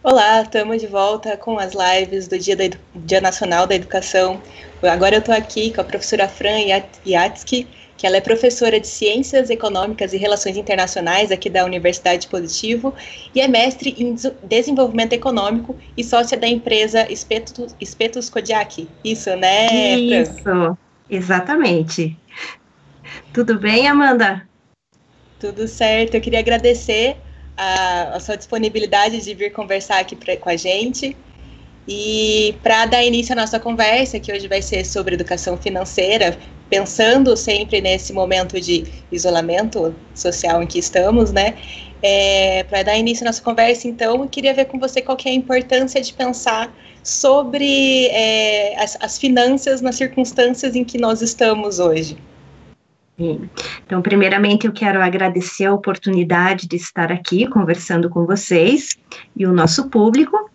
Olá, estamos de volta com as lives do Dia Nacional da Educação. Agora eu estou aqui com a professora Fran Yatsky, que ela é professora de Ciências Econômicas e Relações Internacionais aqui da Universidade Positivo e é mestre em Desenvolvimento Econômico e sócia da empresa Espetos Kodiak. Isso, né, Fran? Isso, exatamente. Tudo bem, Amanda? Tudo certo. Eu queria agradecer a sua disponibilidade de vir conversar aqui com a gente. E para dar início à nossa conversa, que hoje vai ser sobre educação financeira, pensando sempre nesse momento de isolamento social em que estamos, né? Para dar início à nossa conversa, então, eu queria ver com você qual que é a importância de pensar sobre as finanças nas circunstâncias em que nós estamos hoje. Sim. Então, primeiramente, eu quero agradecer a oportunidade de estar aqui conversando com vocês e o nosso público.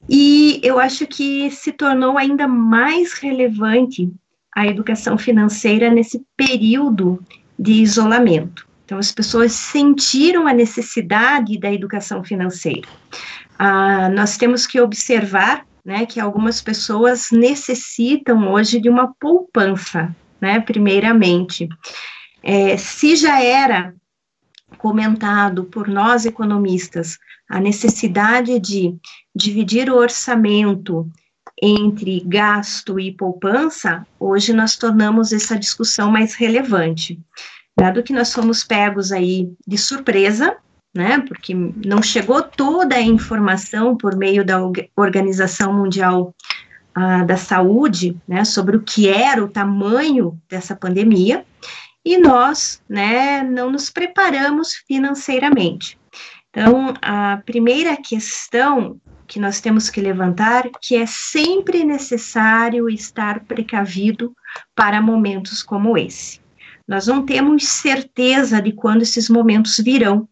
E eu acho que se tornou ainda mais relevante a educação financeira nesse período de isolamento. Então, as pessoas sentiram a necessidade da educação financeira. Nós temos que observar, né, que algumas pessoas necessitam hoje de uma poupança, né, primeiramente. Se já era comentado por nós economistas a necessidade de dividir o orçamento entre gasto e poupança, hoje nós tornamos essa discussão mais relevante. Dado que nós fomos pegos aí de surpresa, né, porque não chegou toda a informação por meio da Organização Mundial da Saúde, né, sobre o que era o tamanho dessa pandemia, e nós, né, não nos preparamos financeiramente. Então, a primeira questão que nós temos que levantar, que é sempre necessário estar precavido para momentos como esse. Nós não temos certeza de quando esses momentos virão.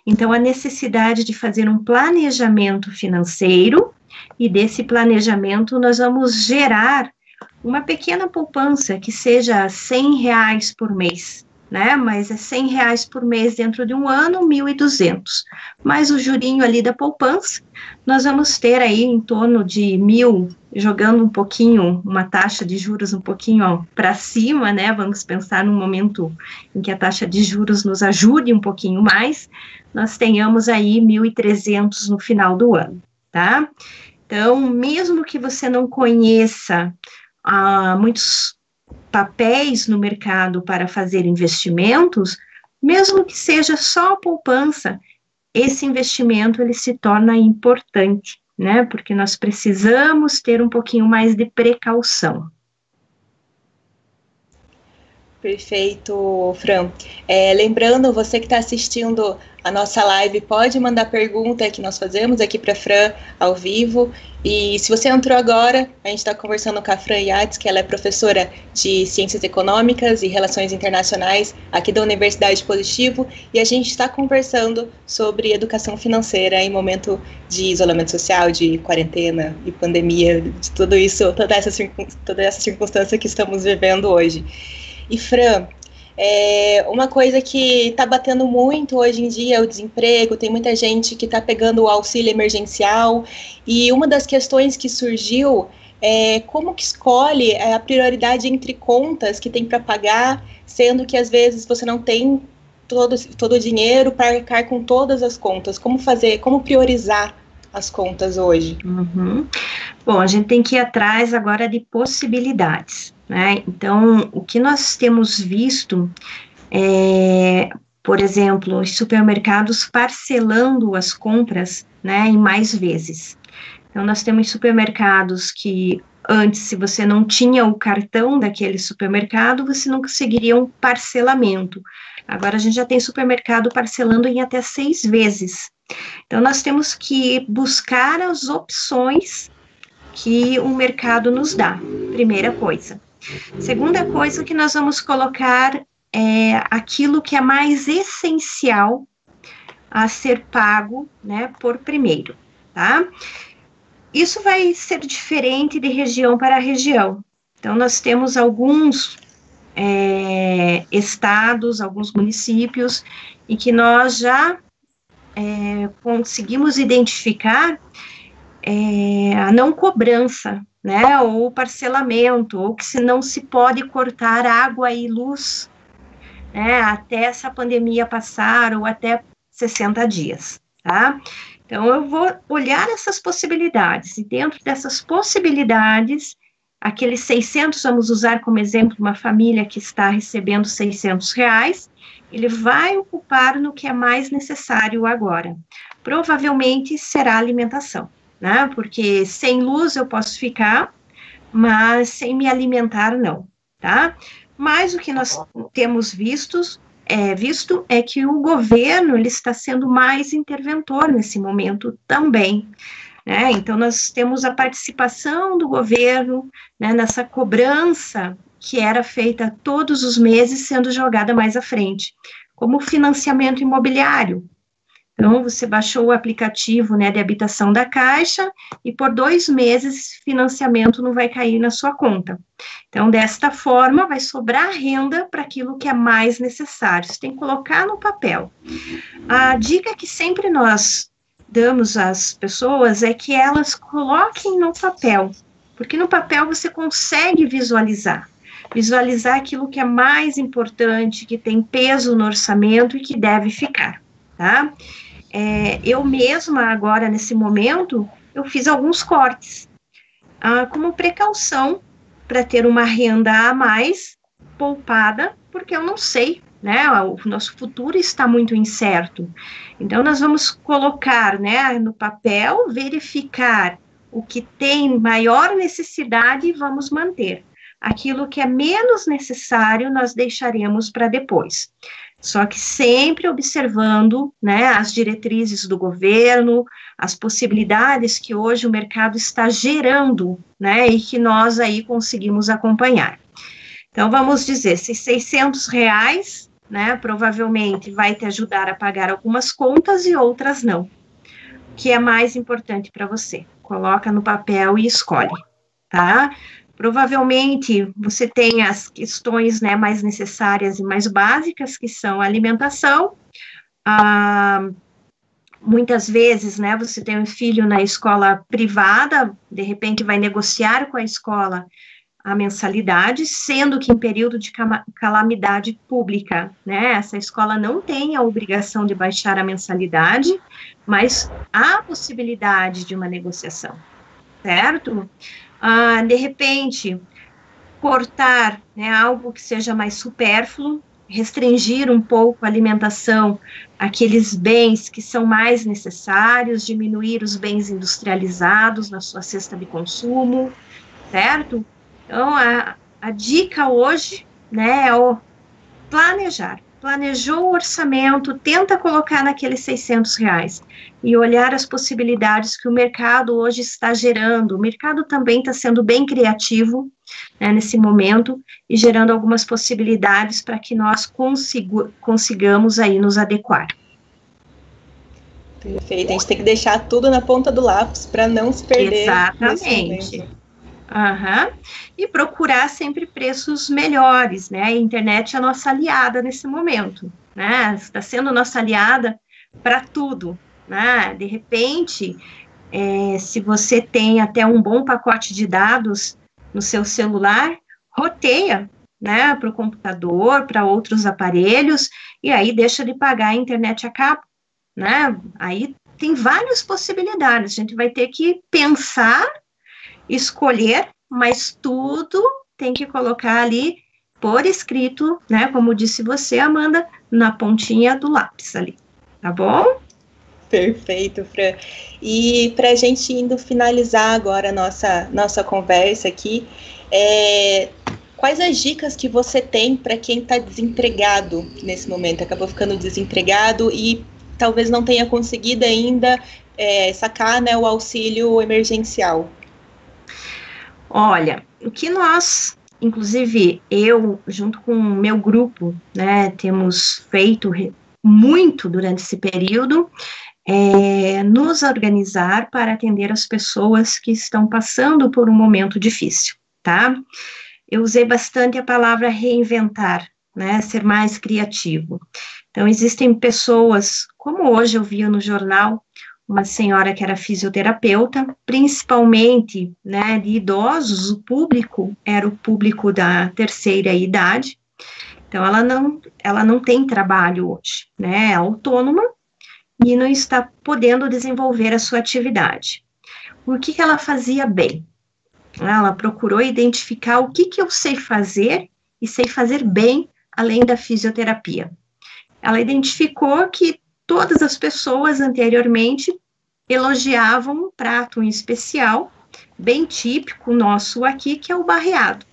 Então, a necessidade de fazer um planejamento financeiro, e desse planejamento nós vamos gerar uma pequena poupança, que seja R$100 por mês, né? Mas é R$100 por mês dentro de um ano, 1.200. Mais o jurinho ali da poupança, nós vamos ter aí em torno de 1.000, jogando um pouquinho, uma taxa de juros um pouquinho para cima, né? Vamos pensar num momento em que a taxa de juros nos ajude um pouquinho mais, nós tenhamos aí 1.300 no final do ano, tá? Então, mesmo que você não conheça muitos papéis no mercado para fazer investimentos, mesmo que seja só a poupança, esse investimento ele se torna importante, né? Porque nós precisamos ter um pouquinho mais de precaução. Perfeito, Fran. Lembrando, você que está assistindo a nossa live, pode mandar pergunta que nós fazemos aqui para a Fran ao vivo. E se você entrou agora, a gente está conversando com a Fran Yates, que ela é professora de Ciências Econômicas e Relações Internacionais aqui da Universidade Positivo, e a gente está conversando sobre educação financeira em momento de isolamento social, de quarentena e pandemia, de tudo isso, toda essa circunstância que estamos vivendo hoje. E Fran, uma coisa que está batendo muito hoje em dia é o desemprego, tem muita gente que está pegando o auxílio emergencial, e uma das questões que surgiu é como que escolhe a prioridade entre contas que tem para pagar, sendo que às vezes você não tem todo o dinheiro para arcar com todas as contas. Como fazer, como priorizar as contas hoje? Uhum. Bom, a gente tem que ir atrás agora de possibilidades, né? Então, o que nós temos visto por exemplo, os supermercados parcelando as compras, né, em mais vezes. Então, nós temos supermercados que antes, se você não tinha o cartão daquele supermercado, você não conseguiria um parcelamento. Agora, a gente já tem supermercado parcelando em até 6 vezes. Então, nós temos que buscar as opções que o mercado nos dá, primeira coisa. Segunda coisa que nós vamos colocar é aquilo que é mais essencial a ser pago, né, por primeiro, tá? Isso vai ser diferente de região para região. Então, nós temos alguns estados, alguns municípios, em que nós já conseguimos identificar a não cobrança, né, ou parcelamento, ou que se não se pode cortar água e luz, né, até essa pandemia passar, ou até 60 dias, tá? Então, eu vou olhar essas possibilidades, e dentro dessas possibilidades, aqueles 600, vamos usar como exemplo uma família que está recebendo R$600, ele vai ocupar no que é mais necessário agora. Provavelmente será alimentação, né? Porque sem luz eu posso ficar, mas sem me alimentar não, tá? Mas o que nós temos visto é que o governo ele está sendo mais interventor nesse momento também, né? Então nós temos a participação do governo, né, nessa cobrança que era feita todos os meses sendo jogada mais à frente, como o financiamento imobiliário. Então, você baixou o aplicativo, né, de habitação da Caixa e por 2 meses financiamento não vai cair na sua conta. Então, desta forma, vai sobrar renda para aquilo que é mais necessário. Você tem que colocar no papel. A dica que sempre nós damos às pessoas é que elas coloquem no papel, porque no papel você consegue visualizar aquilo que é mais importante, que tem peso no orçamento e que deve ficar, tá? Eu mesma, agora, nesse momento, eu fiz alguns cortes, como precaução, para ter uma renda a mais, poupada, porque eu não sei, né, o nosso futuro está muito incerto. Então, nós vamos colocar, né, no papel, verificar o que tem maior necessidade e vamos manter. Aquilo que é menos necessário, nós deixaremos para depois. Só que sempre observando, né, as diretrizes do governo, as possibilidades que hoje o mercado está gerando, né, e que nós aí conseguimos acompanhar. Então, vamos dizer, esses R$600, né, provavelmente vai te ajudar a pagar algumas contas e outras não. O que é mais importante para você? Coloca no papel e escolhe, tá? Provavelmente você tem as questões, né, mais necessárias e mais básicas, que são a alimentação. Muitas vezes, né, você tem um filho na escola privada, de repente vai negociar com a escola a mensalidade, sendo que em período de calamidade pública, né, essa escola não tem a obrigação de baixar a mensalidade, mas há possibilidade de uma negociação, certo? De repente, cortar, né, algo que seja mais supérfluo, restringir um pouco a alimentação, aqueles bens que são mais necessários, diminuir os bens industrializados na sua cesta de consumo, certo? Então, a dica hoje, né, é o planejar. Planejou o orçamento, tenta colocar naqueles R$600 e olhar as possibilidades que o mercado hoje está gerando. O mercado também está sendo bem criativo, né, nesse momento e gerando algumas possibilidades para que nós consigamos aí nos adequar. Perfeito, a gente tem que deixar tudo na ponta do lápis para não se perder. Exatamente. E procurar sempre preços melhores, né? A internet é a nossa aliada nesse momento, né? Está sendo nossa aliada para tudo, né? De repente, se você tem até um bom pacote de dados no seu celular, roteia, né? Para o computador, para outros aparelhos, e aí deixa de pagar a internet a cabo, né? Aí tem várias possibilidades, a gente vai ter que pensar, escolher, mas tudo tem que colocar ali por escrito, né, como disse você, Amanda, na pontinha do lápis ali, tá bom? Perfeito, Fran. E para a gente indo finalizar agora a nossa conversa aqui, quais as dicas que você tem para quem está desempregado nesse momento, acabou ficando desempregado e talvez não tenha conseguido ainda sacar, né, o auxílio emergencial? Olha, o que nós, inclusive eu, junto com o meu grupo, né, temos feito muito durante esse período, nos organizar para atender as pessoas que estão passando por um momento difícil, tá? Eu usei bastante a palavra reinventar, né, ser mais criativo. Então, existem pessoas, como hoje eu via no jornal, uma senhora que era fisioterapeuta, principalmente, né, de idosos, o público era o público da terceira idade, então ela não tem trabalho hoje, né, é autônoma e não está podendo desenvolver a sua atividade. O que ela fazia bem? Ela procurou identificar o que eu sei fazer e sei fazer bem, além da fisioterapia. Ela identificou que todas as pessoas anteriormente elogiavam um prato em especial, bem típico nosso aqui, que é o barreado.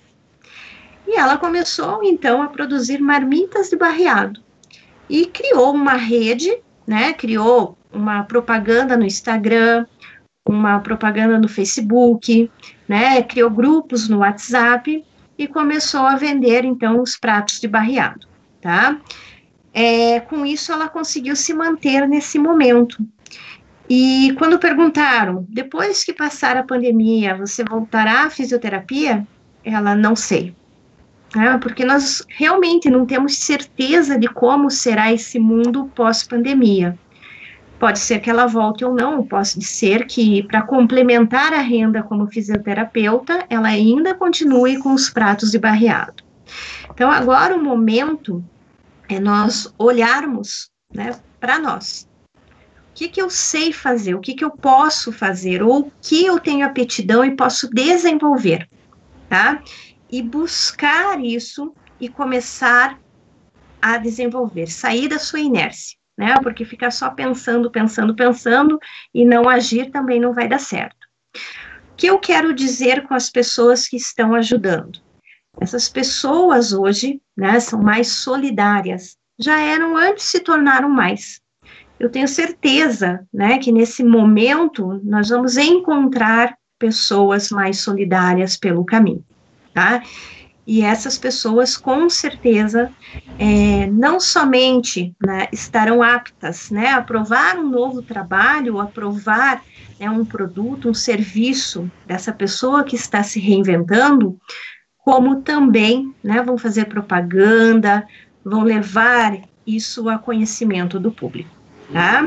E ela começou, então, a produzir marmitas de barreado. E criou uma rede, né, criou uma propaganda no Instagram, uma propaganda no Facebook, né, criou grupos no WhatsApp e começou a vender, então, os pratos de barreado, tá? Com isso, ela conseguiu se manter nesse momento. E quando perguntaram, depois que passar a pandemia, você voltará à fisioterapia? Ela, não sei. Porque nós realmente não temos certeza de como será esse mundo pós-pandemia. Pode ser que ela volte ou não, pode ser que, para complementar a renda como fisioterapeuta, ela ainda continue com os pratos de barreado. Então, agora o momento é nós olharmos, né, para nós. O que eu sei fazer, o que eu posso fazer, ou o que eu tenho aptidão e posso desenvolver, tá? E buscar isso e começar a desenvolver, sair da sua inércia, né? Porque ficar só pensando e não agir também não vai dar certo. O que eu quero dizer com as pessoas que estão ajudando? Essas pessoas hoje, né, são mais solidárias, já eram antes, se tornaram mais. Eu tenho certeza, né, que nesse momento nós vamos encontrar pessoas mais solidárias pelo caminho, tá? E essas pessoas, com certeza, não somente, né, estarão aptas, né, a provar um novo trabalho, a provar, né, um produto, um serviço dessa pessoa que está se reinventando, como também, né, vão fazer propaganda, vão levar isso a conhecimento do público, tá?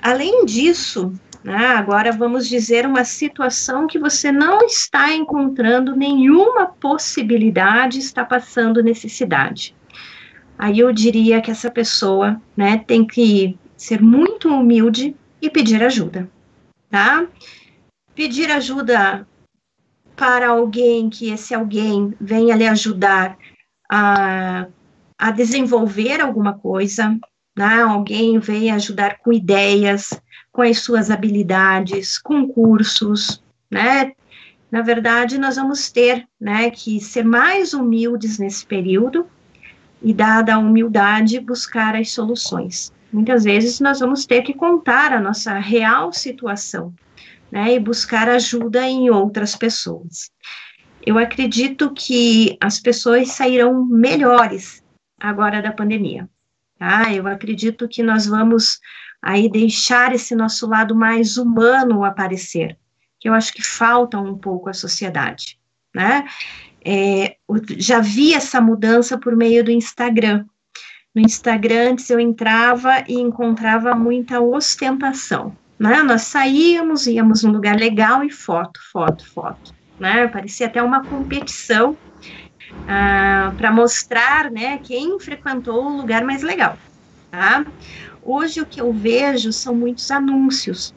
Além disso, né, agora vamos dizer uma situação que você não está encontrando nenhuma possibilidade, está passando necessidade. Aí eu diria que essa pessoa, né, tem que ser muito humilde e pedir ajuda, tá? Pedir ajuda para alguém, que esse alguém venha lhe ajudar a desenvolver alguma coisa, né? Alguém venha ajudar com ideias, com as suas habilidades, com cursos, né? Na verdade, nós vamos ter, né, que ser mais humildes nesse período e, dada a humildade, buscar as soluções. Muitas vezes nós vamos ter que contar a nossa real situação, né, e buscar ajuda em outras pessoas. Eu acredito que as pessoas sairão melhores agora da pandemia, tá? Eu acredito que nós vamos aí deixar esse nosso lado mais humano aparecer, que eu acho que falta um pouco à sociedade, né? Já vi essa mudança por meio do Instagram. No Instagram, antes eu entrava e encontrava muita ostentação, né? Nós saíamos, íamos num lugar legal e foto, né? Parecia até uma competição para mostrar, né, quem frequentou o lugar mais legal, tá? Hoje o que eu vejo são muitos anúncios,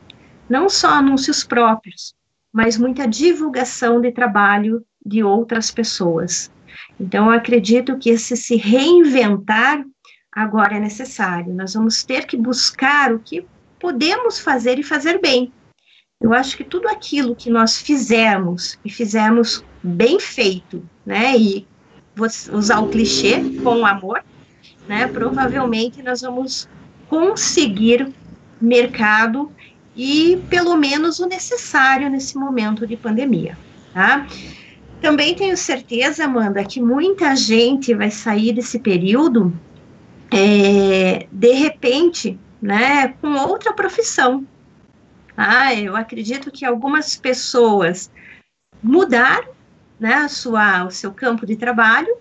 não só anúncios próprios, mas muita divulgação de trabalho de outras pessoas. Então, eu acredito que esse se reinventar agora é necessário. Nós vamos ter que buscar o que podemos fazer e fazer bem. Eu acho que tudo aquilo que nós fizermos, e fizermos bem feito, né, e vou usar o clichê, com amor, né, provavelmente nós vamos conseguir mercado e pelo menos o necessário nesse momento de pandemia, tá? Também tenho certeza, Amanda, que muita gente vai sair desse período, de repente, né, com outra profissão. Eu acredito que algumas pessoas mudaram, né, o seu campo de trabalho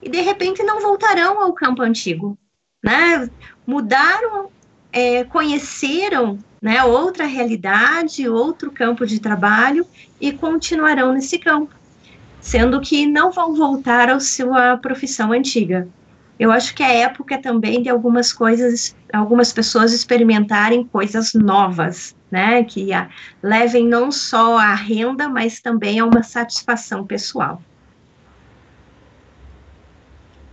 e, de repente, não voltarão ao campo antigo, né? Mudaram, conheceram, né, outra realidade, outro campo de trabalho e continuarão nesse campo, sendo que não vão voltar à sua profissão antiga. Eu acho que é época também de algumas coisas, algumas pessoas experimentarem coisas novas, né, que levem não só à renda, mas também a uma satisfação pessoal.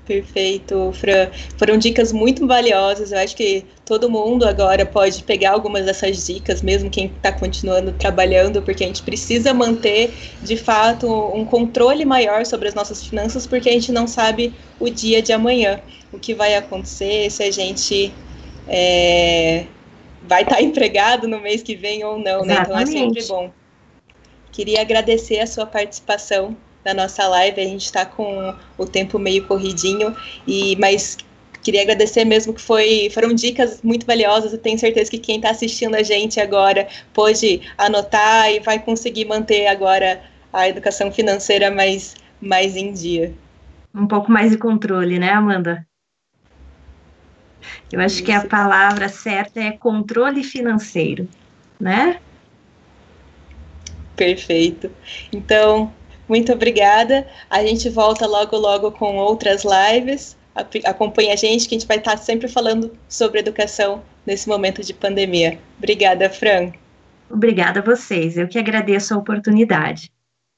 Perfeito, Fran. Foram dicas muito valiosas. Eu acho que todo mundo agora pode pegar algumas dessas dicas, mesmo quem está continuando trabalhando, porque a gente precisa manter, de fato, um controle maior sobre as nossas finanças, porque a gente não sabe o dia de amanhã, o que vai acontecer, se a gente vai estar empregado no mês que vem ou não, né? Então é sempre bom. Queria agradecer a sua participação na nossa live. A gente está com o tempo meio corridinho, mas queria agradecer mesmo, que foram dicas muito valiosas. Eu tenho certeza que quem está assistindo a gente agora pôde anotar e vai conseguir manter agora a educação financeira mais em dia. Um pouco mais de controle, né, Amanda? Eu acho que a palavra certa é controle financeiro, né? Perfeito. Então, muito obrigada. A gente volta logo, logo com outras lives. Acompanhe a gente, que a gente vai estar sempre falando sobre educação nesse momento de pandemia. Obrigada, Fran. Obrigada a vocês. Eu que agradeço a oportunidade.